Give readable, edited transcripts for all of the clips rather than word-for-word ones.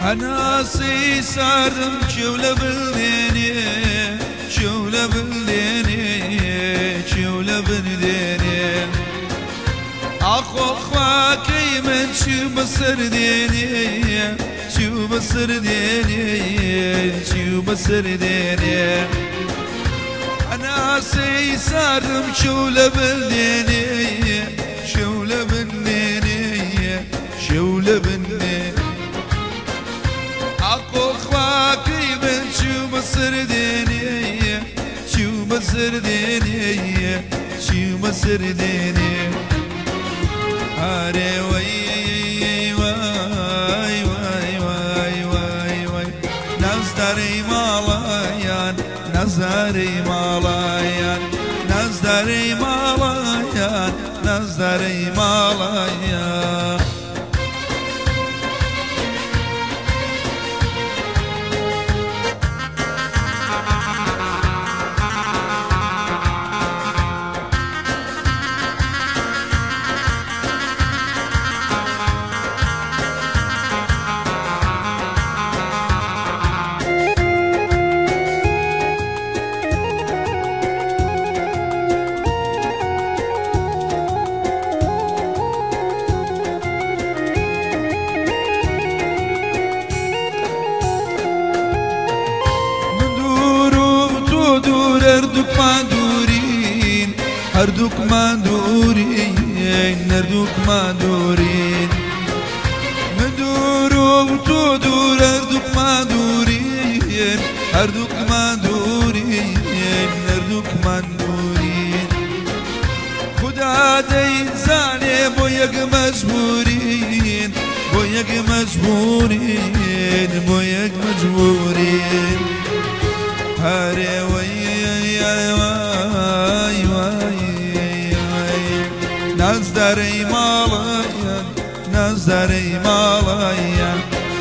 أنا سيسارم شولة بالديني شولة بالديني شولة بالديني أخو خواكي من شو بسرديني شو بسرديني شو بسرديني أنا سيسارم شولة بالديني شولة بالديني شولة بالديني أخو خواكي من شو بسرديني شو بسرديني شو بسرديني هاري وي واي واي واي واي واي نزدري مالايان نزدري مالايان نزدري مالايان نزدري مالايان هردوك مادورين هردوك مادورين هردوك مادورين مدور وتدور هردوك مادورين هردوك مادورين هردوك مادورين خدا دي زاني بويك مجبورين بويك مجبورين بويك مجبورين هاري وي واي واي نزدري مالايا نزدري مالايا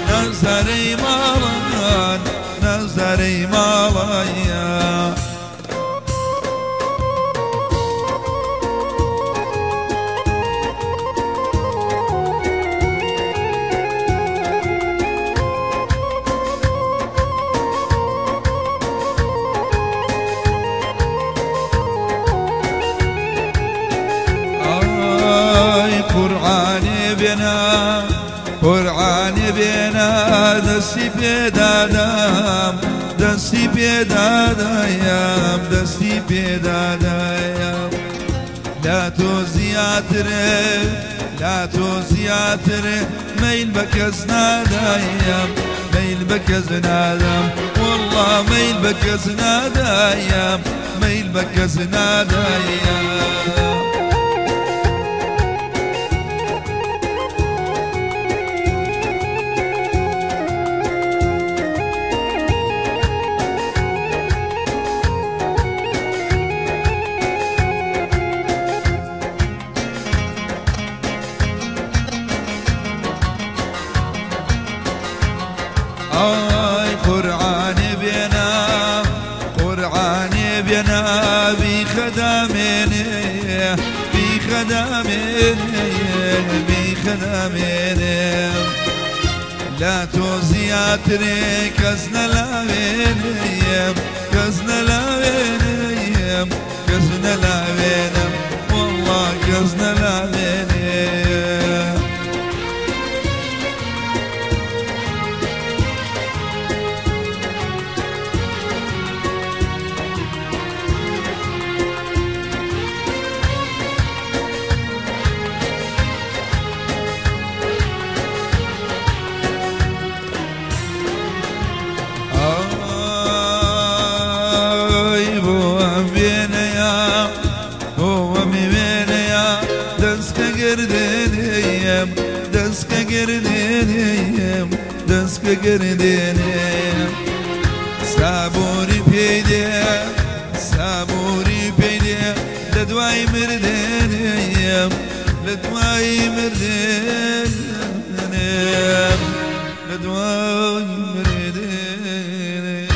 نزدري مالايا نزدري مالايا قرآني بنا قرآني بنا دستي بيدادام دستي بيدادايام دستي بيدادايام لا توزياتري لا توزياتري ميل بكزنا دايام ميل بكزنا دايام والله ميل بكزنا دايام ميل بكزنا دايام قرآني بينا قرآني بينا بخداميني بخداميني بخداميني لا توزياتري كزنا لاويني كزنا لاويني كزنا لاويني والله كزنا لاويني دسك گردنیم دسك گردنیم صبوری پیده لدوای مردنیم لدوای مردنیم لدوای مردنیم